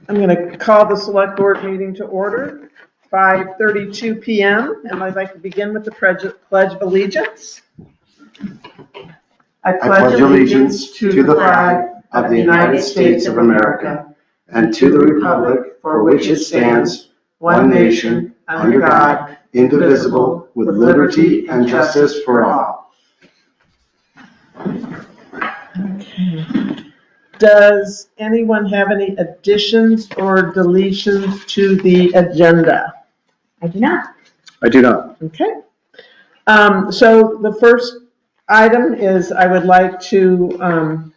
I'm going to call the select board meeting to order, 5:32 p.m. And I'd like to begin with the Pledge of Allegiance. I pledge allegiance to the flag of the United States of America and to the republic for which it stands, one nation, under God, indivisible, with liberty and justice for all. Okay. Does anyone have any additions or deletions to the agenda? I do not. I do not. Okay. So the first item is I would like to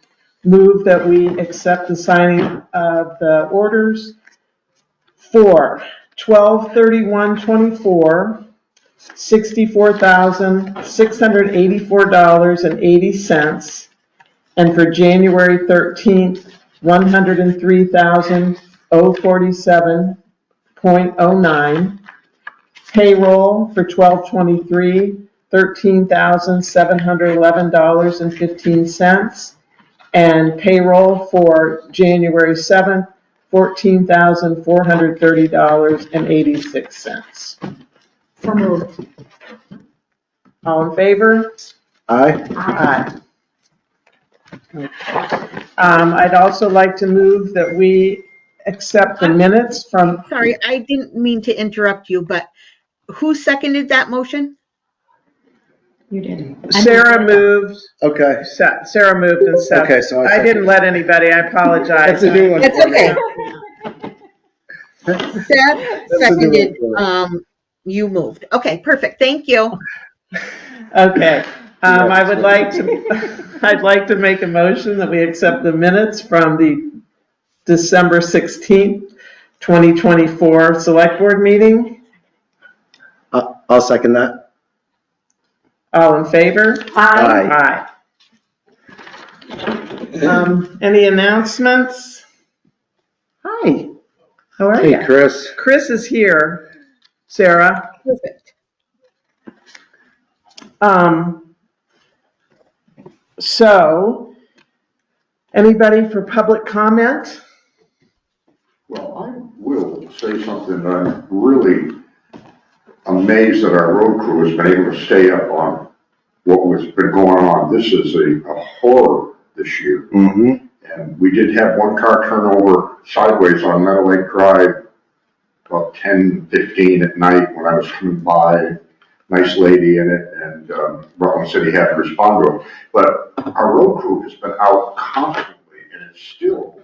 move that we accept the signing of the orders for 12/31/24, $64,684.80. And for January 13th, $103,047.09. Payroll for 12/23, $13,711.15. And payroll for January 7th, $14,430.86. So moved. All in favor? Aye. Aye. I'd also like to move that we accept the minutes from. Sorry, I didn't mean to interrupt you, but who seconded that motion? You did. Sarah moved. Okay. Sarah moved and Seth. Okay, so I didn't let anybody. I apologize. That's a new one. It's okay. Seth seconded, you moved. Okay, perfect. Thank you. Okay. I'd like to make a motion that we accept the minutes from the December 16th, 2024 Select Board meeting. I'll second that. All in favor? Aye. Aye. Any announcements? Hi. How are you? Hey, Chris. Chris is here. Sarah. Perfect. So, anybody for public comment? Well, I will say something. I'm really amazed that our road crew has been able to stay up on what was been going on. This is a horror this year. Mm-hmm. And we did have one car turn over sideways on Meadow Lake Drive about 10:15 at night when I was coming by. Nice lady in it, and Rutland City had to respond to it. But our road crew has been out constantly, and it's still,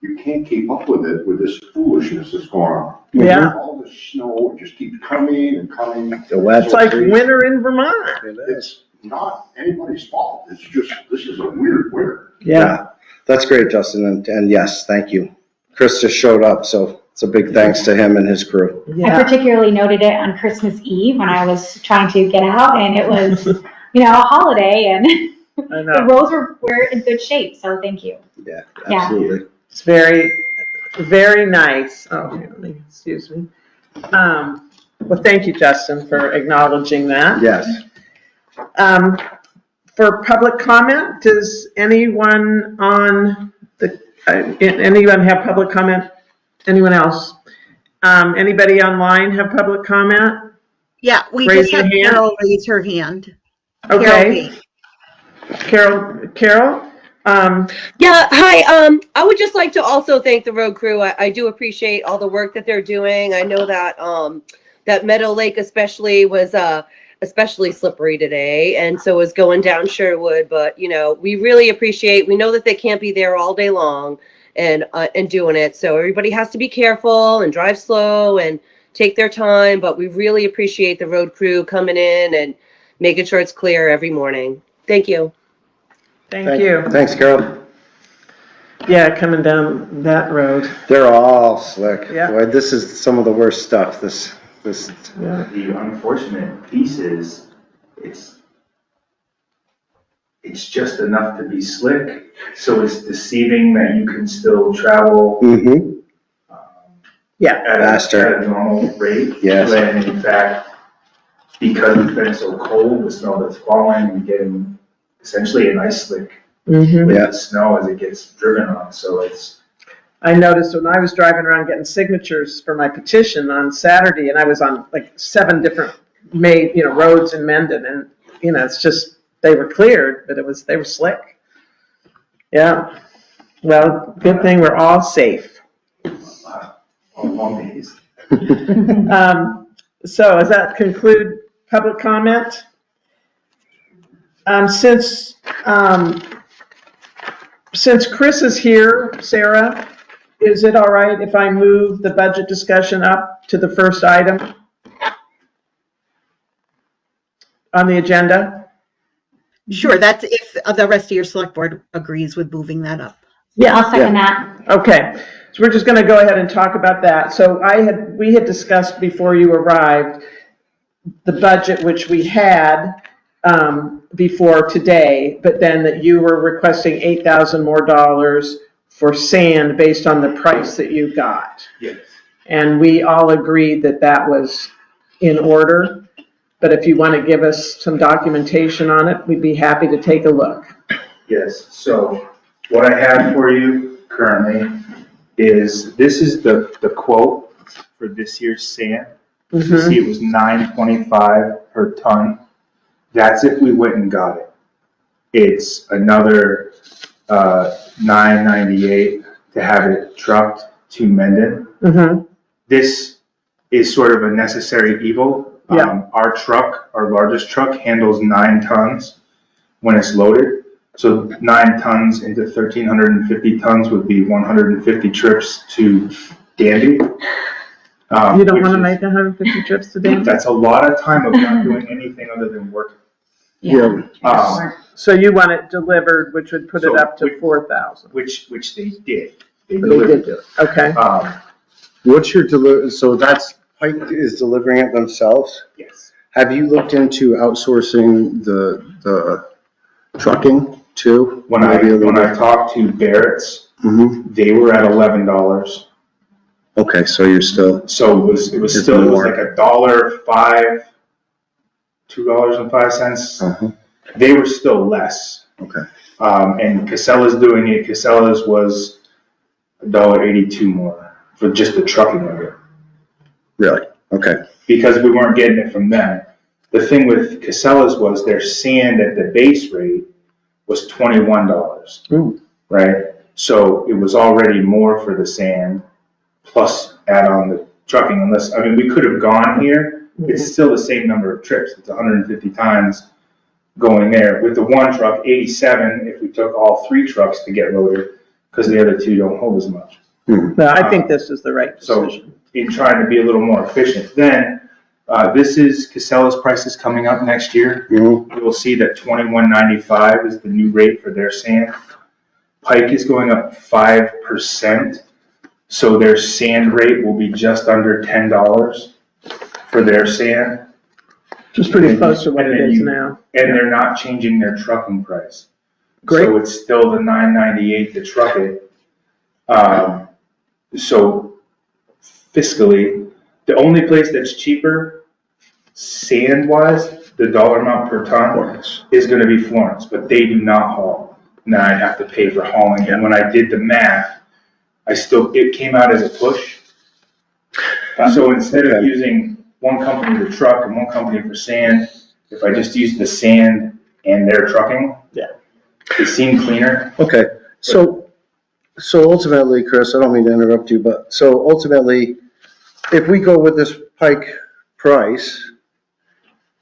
you can't keep up with it with this foolishness that's going on. Yeah. All this snow just keeps coming and coming. The wet. It's like winter in Vermont. It's not anybody's fault. It's just, this is a weird winter. Yeah. That's great, Justin. And yes, thank you. Chris just showed up, so it's a big thanks to him and his crew. I particularly noted it on Christmas Eve when I was trying to get out, and it was, a holiday, and the roads were in good shape, so thank you. Yeah, absolutely. It's very, very nice. Oh, excuse me. Well, thank you, Justin, for acknowledging that. Yes. For public comment, does anyone anyone have public comment? Anyone else? Anybody online have public comment? Yeah, we Raise just had your hand. Carol raise her hand. Okay. Carol? Yeah, hi. I would just like to also thank the road crew. I do appreciate all the work that they're doing. I know that that Meadow Lake especially was especially slippery today, and so is going down Sherwood. But we really appreciate. We know that they can't be there all day long and doing it. So everybody has to be careful and drive slow and take their time. But we really appreciate the road crew coming in and making sure it's clear every morning. Thank you. Thank you. Thanks, Carol. Yeah, coming down that road. They're all slick. Yeah. Boy, this is some of the worst stuff. This. Yeah. The unfortunate piece is it's just enough to be slick, so it's deceiving that you can still travel Mm-hmm. Yeah. Faster. at a normal rate. Yes. When in fact, because it's been so cold, the snow that's falling, and getting essentially an ice slick Mm-hmm. with Yeah. the snow as it gets driven on. So it's I noticed when I was driving around getting signatures for my petition on Saturday, and I was on like 7 different roads in Mendon, and, it's just, they were cleared, but they were slick. Yeah. Well, good thing we're all safe. So does that conclude public comment? Since Chris is here, Sarah, is it all right if I move the budget discussion up to the first item on the agenda? Sure, that's if the rest of your select board agrees with moving that up. Yeah, I'll second that. Okay, so we're just going to go ahead and talk about that. So we had discussed before you arrived the budget which we had before today, but then that you were requesting $8,000 more for sand based on the price that you got. Yes. And we all agreed that that was in order. But if you want to give us some documentation on it, we'd be happy to take a look. Yes, so what I have for you currently is, this is the quote for this year's sand. You see it was $9.25 per ton. That's if we went and got it. It's another $9.98 to have it trucked to Mendon. This is sort of a necessary evil. Yeah. Our largest truck handles 9 tons when it's loaded. So 9 tons into 1,350 tons would be 150 trips to Danby. You don't want to make 150 trips to Danby? That's a lot of time of not doing anything other than working. Yeah. So you want it delivered, which would put it up to 4,000. Which they did. They They delivered. did do it. Okay. What's your so that's Pike is delivering it themselves? Yes. Have you looked into outsourcing the trucking too? When I talked to Barrett's, they were at $11. Okay, so you're still. So it was It's still, it was more. like $1.05, $2.05. They were still less. Okay. And Casella's doing it. Casella's was $1.82 more for just the trucking of it. Really? Okay. Because we weren't getting it from them. The thing with Casella's was their sand at the base rate was $21. Ooh. Right? So it was already more for the sand, plus add on the trucking. We could have gone here. It's still the same number of trips. It's 150 times going there. With the one truck, 87 if we took all 3 trucks to get loaded, because the other 2 don't hold as much. Well, I think this is the right decision. So in trying to be a little more efficient, then this is Casella's prices coming up next year. You will see that $21.95 is the new rate for their sand. Pike is going up 5%, so their sand rate will be just under $10 for their sand. Which is pretty close to what it is now. And they're not changing their trucking price. Great. So it's still the $9.98 to truck it. So fiscally, the only place that's cheaper, sand-wise, the dollar amount per ton is going to be Florence, but they do not haul. Now I'd have to pay for hauling. And when I did the math, it came out as a push. So instead of using one company to truck and one company for sand, if I just use the sand and their trucking, it seemed cleaner. Okay. So ultimately, Chris, I don't mean to interrupt you, but so ultimately, if we go with this Pike price,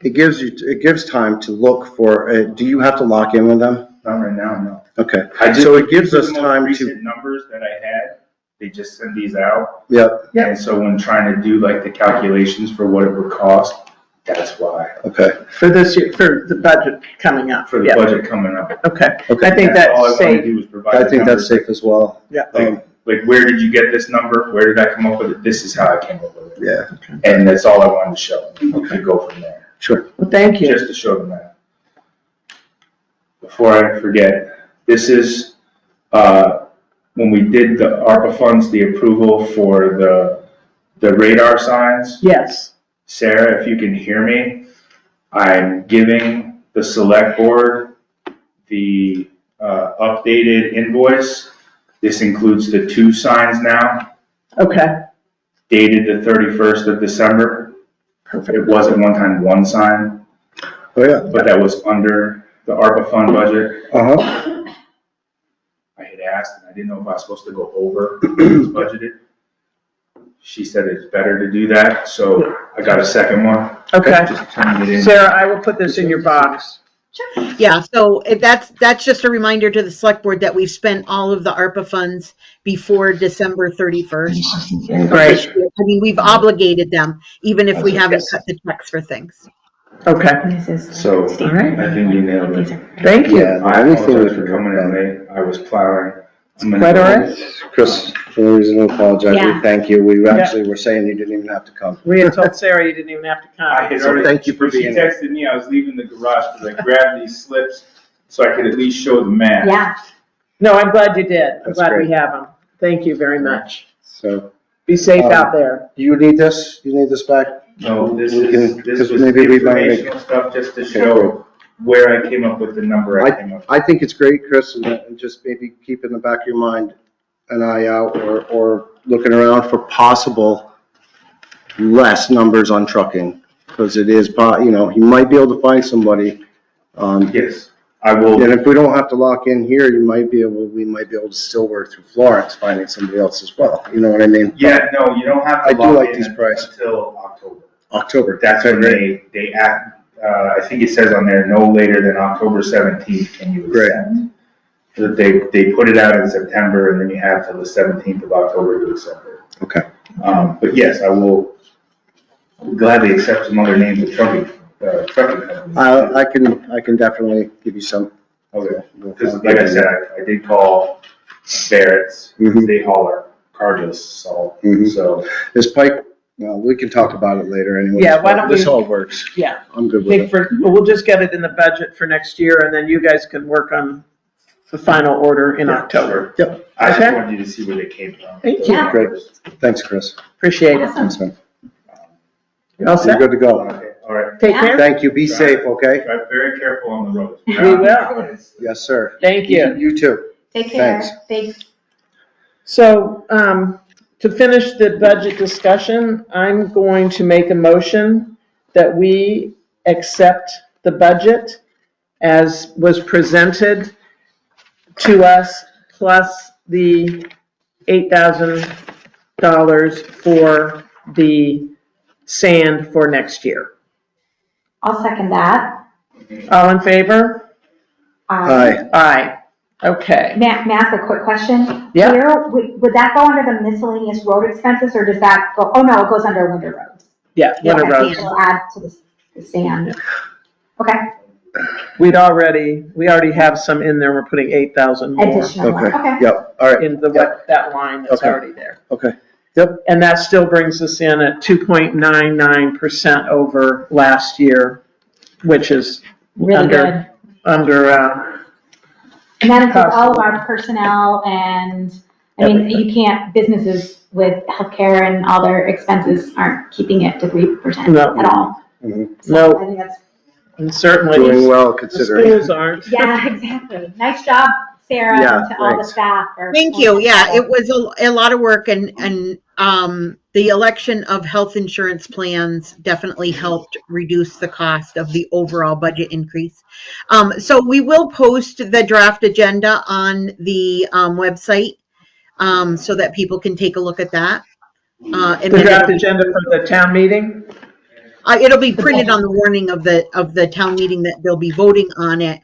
it gives time to look for do you have to lock in with them? Not right now, no. Okay. So it gives us time to. Recent numbers that I had, they just send these out. Yep. And so when trying to do like the calculations for what it would cost, that's why. Okay. For this year, for the budget coming up. For the budget coming up. Okay. Okay. I think All I that's wanna safe. do is provide I the think that's numbers. safe as well. Yeah. Like, where did you get this number? Where did I come up with it? This is how I came up with it. Yeah. And that's all I wanted to show. You could go from there. Sure. Well, thank you. Just to show them that. Before I forget, this is, when we did the ARPA funds, the approval for the radar signs. Yes. Sarah, if you can hear me, I'm giving the select board the updated invoice This includes the 2 signs now, Okay, dated the 31st of December. perfect. It was at one time 1 sign, Oh, yeah. but that was under the ARPA fund budget. Uh-huh. I had asked, and I didn't know if I was supposed to go over what was budgeted. She said it's better to do that, so I got a second one. Okay. Just turning it in. Sarah, I will put this in your box. Yeah, so if that's just a reminder to the select board that we've spent all of the ARPA funds before December 31st. Great. I mean, we've obligated them, even if we haven't cut the checks for things. Okay, This is So, all right. I think you nailed it. Thank you. Yeah, I anything apologize we for can coming work in on. late. I was plowing. Quite all right. Chris, for no reason to apologize, we Yeah. thank you. We actually were saying you didn't even have to come. We had told Sarah you didn't even have to I come. had So already, thank you for when she being here. texted me, I was leaving the garage because I grabbed these slips so I could at least show the math. Yeah, No, I'm glad you did. I'm That's glad we great. have them. Thank you very much. So, Be safe out there. you need this? You need this back? No, this We can- is, this was maybe we might make- informational stuff just to show where I came up with the number I came up with. I think it's great, Chris, and just maybe keep in the back of your mind an eye out or looking around for possible less numbers on trucking. Because it is, you might be able to find somebody. Yes, I will. And if we don't have to lock in here, we might be able to still work through Florence, finding somebody else as well. You know what I mean? Yeah, no, you don't have I to do lock like in these prices. until October. October. That's Okay, when great. they act, I think it says on there, no later than October 17th can you Great. accept. So that they put it out in September and then you have till the 17th of October to accept it. Okay. But yes, I will gladly accept some other names of trucking companies. I can definitely give you some. Okay, because like I said, I did call Barrett's, Mhm. they haul our cargo salt, Mhm. so. This Pike, well, we can talk about it later anyway. Yeah, why don't This we- all works. Yeah. I'm good with Think it. for, we'll just get it in the budget for next year and then you guys can work on the final order in October. Yep. I just Okay. wanted you to see where they came from. Thank you. Yeah. Great. Thanks, Chris. Appreciate it. Thanks, man. You all You're set? good to go. Okay, all right. Take Yeah. care. Thank you. Be safe, okay? Drive very careful on the roads. We will. Yes, sir. Thank you. You too. take care. Thanks. Thanks. So, to finish the budget discussion, I'm going to make a motion that we accept the budget as was presented to us, plus the $8,000 for the sand for next year. I'll second that. All in favor? Hi. Aye. Okay. May I ask a quick question? Yeah. Where, would that go under the miscellaneous road expenses, or does that go, oh no, it goes under winter roads? Yeah, winter Okay, roads. so it'll add to the sand. Okay, We already have some in there. We're putting 8,000 more additional one, Okay. okay. Yep. All right. in that line that's Okay. already there. Okay. Yep. And that still brings us in at 2.99% over last year, which is Really under, good. under, And that includes all of our personnel and, I mean, you can't, businesses with healthcare and all their expenses aren't keeping it to 3% No. at all. Mhm. So No. I think that's, and certainly Doing well the considering. schools aren't. yeah, exactly. Nice job, Sarah, Yeah, and to all the thanks. staff. for- Thank you. Yeah, it was a lot of work and the election of health insurance plans definitely helped reduce the cost of the overall budget increase. So we will post the draft agenda on the website so that people can take a look at that. And The then draft agenda for the town meeting? it'll be printed on the warning of the town meeting that they'll be voting on it.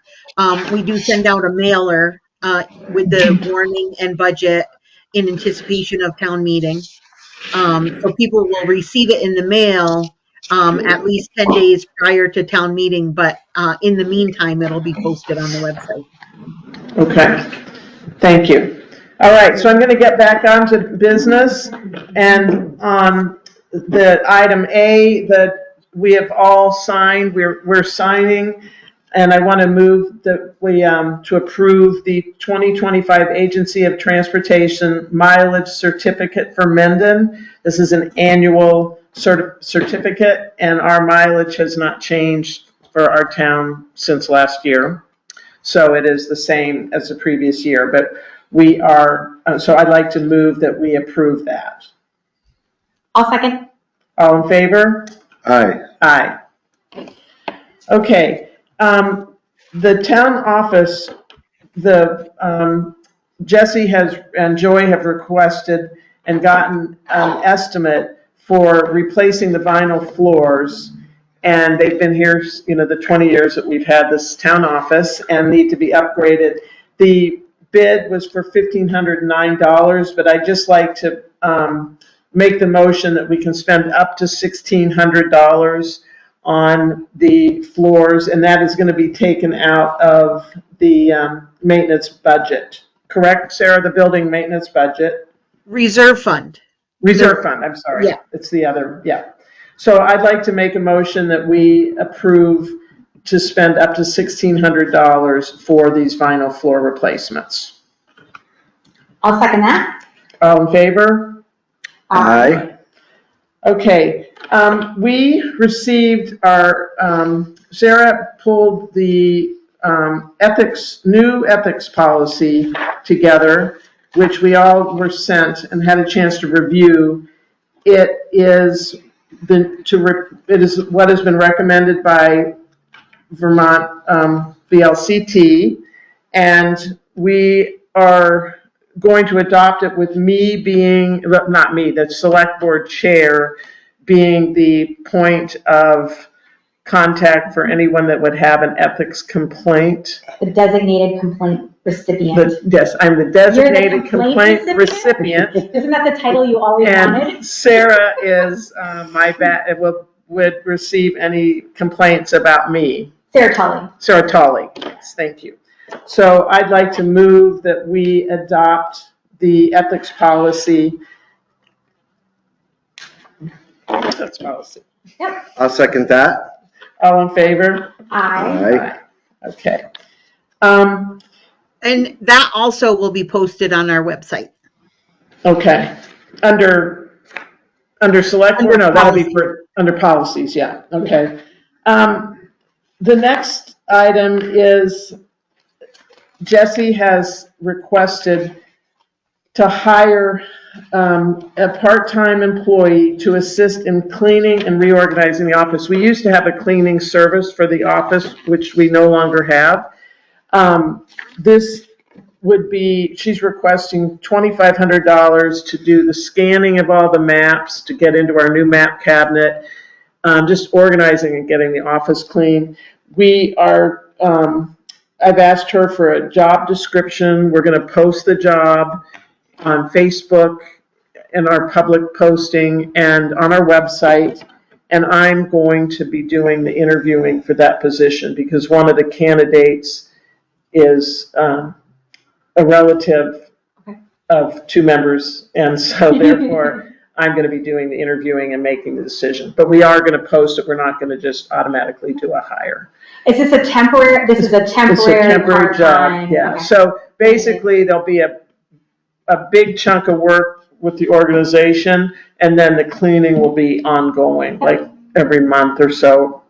We do send out a mailer with the warning and budget in anticipation of town meeting. So people will receive it in the mail at least 10 days prior to town meeting, but in the meantime, it'll be posted on the website. Okay, thank you. All right, so I'm going to get back onto business, and on the item A that we have all signed, we're signing, and I want to move that we, to approve the 2025 Agency of Transportation mileage certificate for Mendon. This is an annual certificate, and our mileage has not changed for our town since last year. So it is the same as the previous year, but we are, so I'd like to move that we approve that. I'll second. All in favor? Aye. Aye. Okay, the town office, Jesse and Joy have requested and gotten an estimate for replacing the vinyl floors. And they've been here, the 20 years that we've had this town office and need to be upgraded. The bid was for $1,509, but I'd just like to make the motion that we can spend up to $1,600 on the floors, and that is going to be taken out of the maintenance budget. Correct, Sarah? The building maintenance budget? Reserve fund. Reserve fund, I'm sorry. Yeah. It's the other, yeah. So I'd like to make a motion that we approve to spend up to $1,600 for these vinyl floor replacements. I'll second that. All in favor? Aye. Okay, we received our, Sarah pulled the new ethics policy together, which we all were sent and had a chance to review. It is what has been recommended by Vermont VLCT, and we are going to adopt it with me being, not me, the select board chair being the point of contact for anyone that would have an ethics complaint. The designated complaint recipient. Yes, I'm the designated complaint recipient. Isn't that the title you always wanted? And Sarah is would receive any complaints about me. Sarah Tully. Sarah Tully, yes, thank you. So I'd like to move that we adopt the ethics policy. Ethics policy. Yep. I'll second that. All in favor? Aye. Aye. Okay. And that also will be posted on our website. Okay. Under select, or no, that'll be for, under policies, yeah, okay. The next item is Jesse has requested to hire a part-time employee to assist in cleaning and reorganizing the office. We used to have a cleaning service for the office, which we no longer have. This would be, she's requesting $2,500 to do the scanning of all the maps, to get into our new map cabinet, just organizing and getting the office clean. We are, I've asked her for a job description. We're going to post the job on Facebook and our public posting and on our website. And I'm going to be doing the interviewing for that position because one of the candidates is a relative of two members. And so therefore, I'm going to be doing the interviewing and making the decision. But we are going to post it. We're not going to just automatically do a hire. Is this a temporary, this is a temporary It's a temporary part-time? job, yeah. Okay. So basically, there'll be a big chunk of work with the organization, and then the cleaning will be ongoing, like every month or so,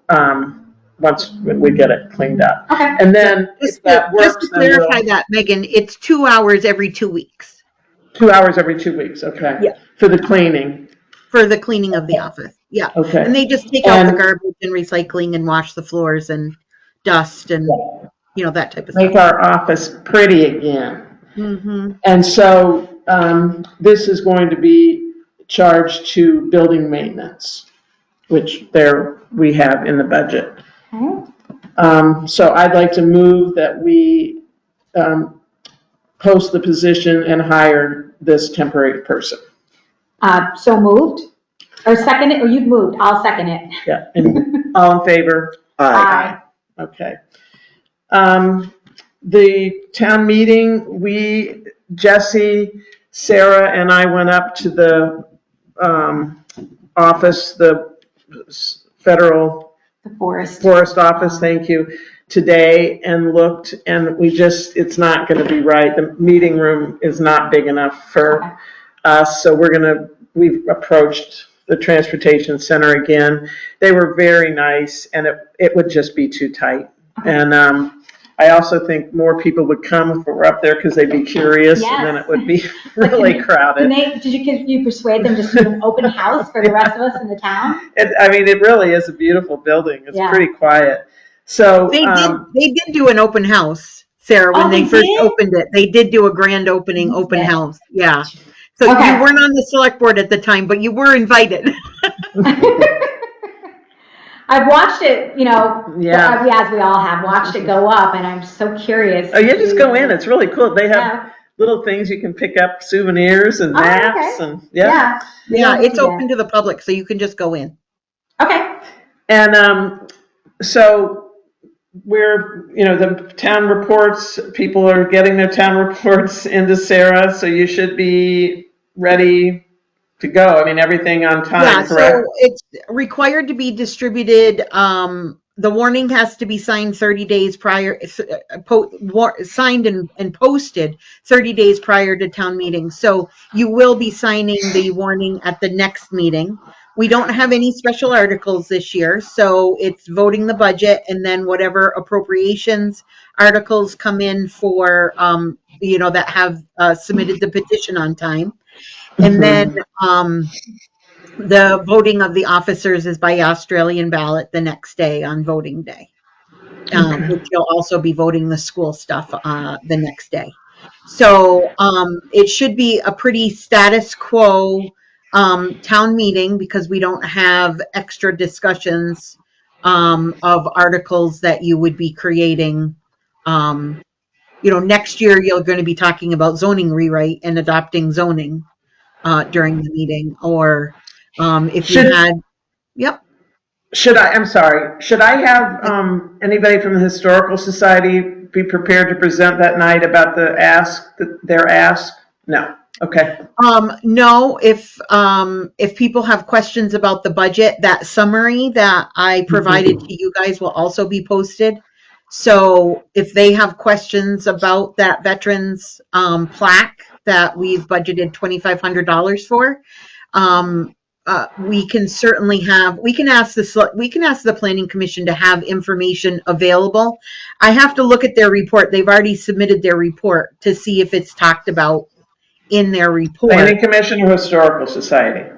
once we get it cleaned up. Okay. And then if that Just works, to then we'll, clarify that, Megan, it's 2 hours every 2 weeks 2 hours every 2 weeks, okay? Yeah. For the cleaning, for the cleaning of the office. Yeah. okay. And they just take out the And- garbage and recycling and wash the floors and dust and, that type of Make stuff. our office pretty again. Mm-hmm. And so, this is going to be charged to building maintenance, which we have in the budget. Okay. So I'd like to move that we, post the position and hire this temporary person. So moved, or second it, or you've moved, I'll second it. Yeah, and all in favor? Aye. Okay. The town meeting, Jesse, Sarah, and I went up to the office, the federal The forest. forest office, thank you, today and looked, and it's not going to be right. The meeting room is not big enough for us, so we've approached the transportation center again. They were very nice, and it would just be too tight. And I also think more people would come if we're up there because they'd be curious, and then Yes. it would be really crowded. Can you persuade them just to do an open house for the rest of us in the town? I mean, it really is a beautiful building. It's Yeah. pretty quiet. So, They did do an open house, Sarah, when Oh, they they first did? opened it. They did do a grand opening, open Yeah. house. Yeah. So Okay. you weren't on the select board at the time, but you were invited. I've watched it, Yeah. as we all have, watched it go up, and I'm so curious. Oh, you just go in. It's really cool. They have Yeah. little things you can pick up, souvenirs and Oh, maps, okay. and yeah. Yeah, it's Yeah. open to the public, so you can just go in. Okay. And so we're, the town reports, people are getting their town reports into Sarah, so you should be ready to go. I mean, everything on time, Yeah, correct? so it's required to be distributed. The warning has to be signed 30 days prior, signed and posted 30 days prior to town meeting. So you will be signing the warning at the next meeting. We don't have any special articles this year, so it's voting the budget and then whatever appropriations articles come in for, that have submitted the petition on time. And then the voting of the officers is by Australian ballot the next day on voting day, which you'll also be voting the school stuff the next day. So it should be a pretty status quo town meeting because we don't have extra discussions of articles that you would be creating. Next year you're going to be talking about zoning rewrite and adopting zoning during the meeting, or if you had, yep. Should I have anybody from the Historical Society be prepared to present that night about their ask? No. Okay. No, if people have questions about the budget, that summary that I provided to you guys will also be posted. So if they have questions about that veterans plaque that we've budgeted $2,500 for, we can certainly ask the Planning Commission to have information available. I have to look at their report. They've already submitted their report to see if it's talked about in their report. Planning Commission or Historical Society?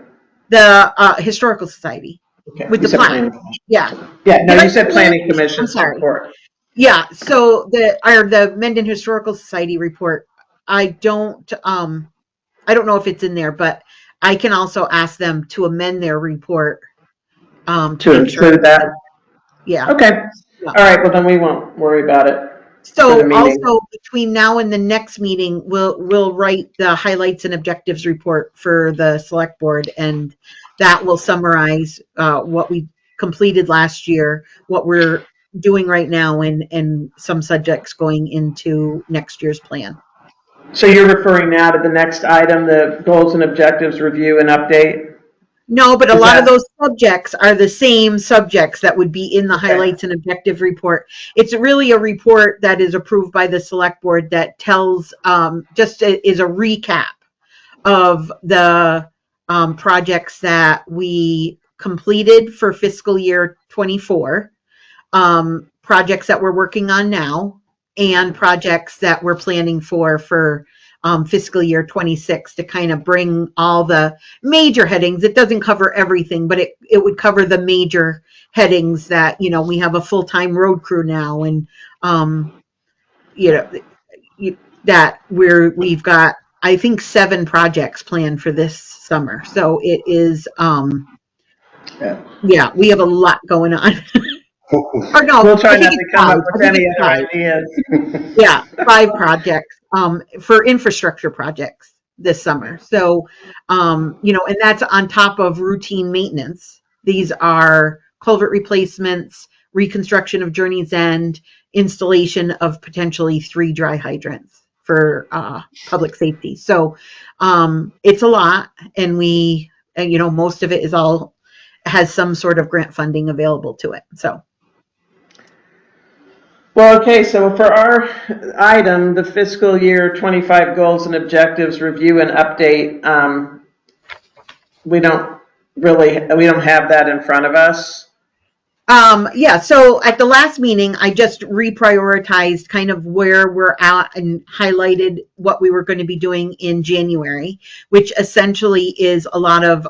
The Historical Society. Okay. With You the said plaque. Planning Commission. Yeah. Yeah, no, Did you I said say Planning Commission I'm sorry. report. Yeah, so the Mendon Historical Society report, I don't know if it's in there, but I can also ask them to amend their report to include that? Yeah. Okay. All right, well then we won't worry about it. For So the meeting. also between now and the next meeting, we'll write the highlights and objectives report for the select board, and that will summarize what we completed last year, what we're doing right now, and some subjects going into next year's plan. So you're referring now to the next item, the goals and objectives review and update? No, but a Is lot of that- those subjects are the same subjects that would be in the Okay. highlights and objective report. It's really a report that is approved by the select board that tells, is a recap of the projects that we completed for fiscal year 24, projects that we're working on now, and projects that we're planning for fiscal year 26 to kind of bring all the major headings. It doesn't cover everything, but it would cover the major headings that, we have a full-time road crew now, and, that we've got, I think, 7 projects planned for this summer. So it is, yeah, we have a lot going on. Or no, We'll try I think not to it's come 5. up with I think any it's other 5. ideas. Yeah, 5 projects for infrastructure projects this summer. So, and that's on top of routine maintenance. These are culvert replacements, reconstruction of Journey's End, installation of potentially 3 dry hydrants for public safety. So it's a lot, and most of it has some sort of grant funding available to it. So. Well, okay, so for our item, the fiscal year 25 goals and objectives review and update, we don't have that in front of us. Yeah, so at the last meeting, I just reprioritized kind of where we're at and highlighted what we were going to be doing in January, which essentially is a lot of,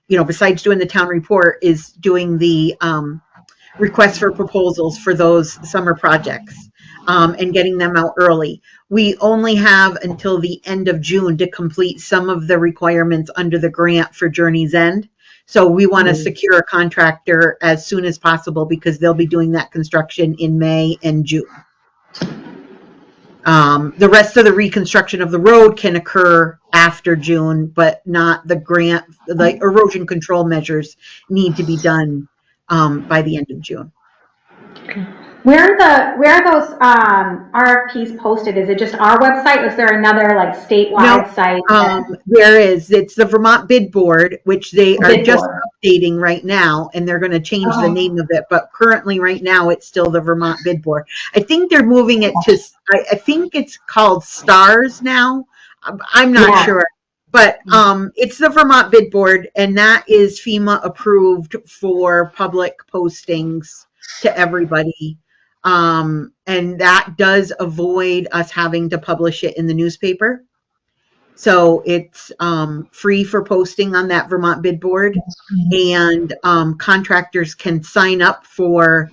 besides doing the town report, is doing the requests for proposals for those summer projects and getting them out early. We only have until the end of June to complete some of the requirements under the grant for Journey's End. So we want to secure a contractor as soon as possible because they'll be doing that construction in May and June. The rest of the reconstruction of the road can occur after June, but not the grant. The erosion control measures need to be done by the end of June. Where are those RFPs posted? Is it just our website? Is there another like statewide site? There is. It's the Vermont Bid Board, which they are just updating right now, and they're going to change the name of it. But currently, right now, it's still the Vermont Bid Board. I think they're moving it to. I think it's called STARS now. I'm not sure. But it's the Vermont Bid Board, and that is FEMA approved for public postings to everybody. And that does avoid us having to publish it in the newspaper. So it's free for posting on that Vermont Bid Board, and contractors can sign up for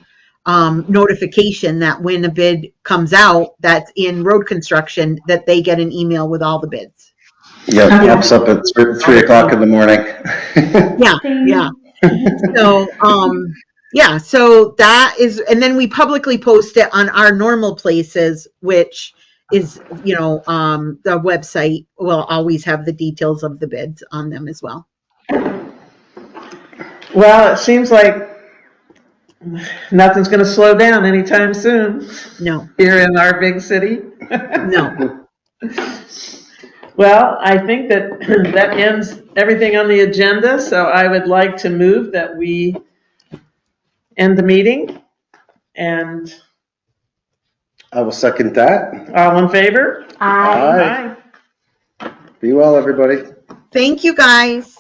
notification that when a bid comes out that's in road construction, that they get an email with all the bids. Yeah, pops up at 3 o'clock in the morning. Yeah. So, so that is, and then we publicly post it on our normal places, which is, the website will always have the details of the bids on them as well. Well, it seems like nothing's going to slow down anytime soon. No. Here in our big city. No. Well, I think that that ends everything on the agenda, so I would like to move that we end the meeting. And I will second that. all in favor? Aye. Be well, everybody. Thank you, guys.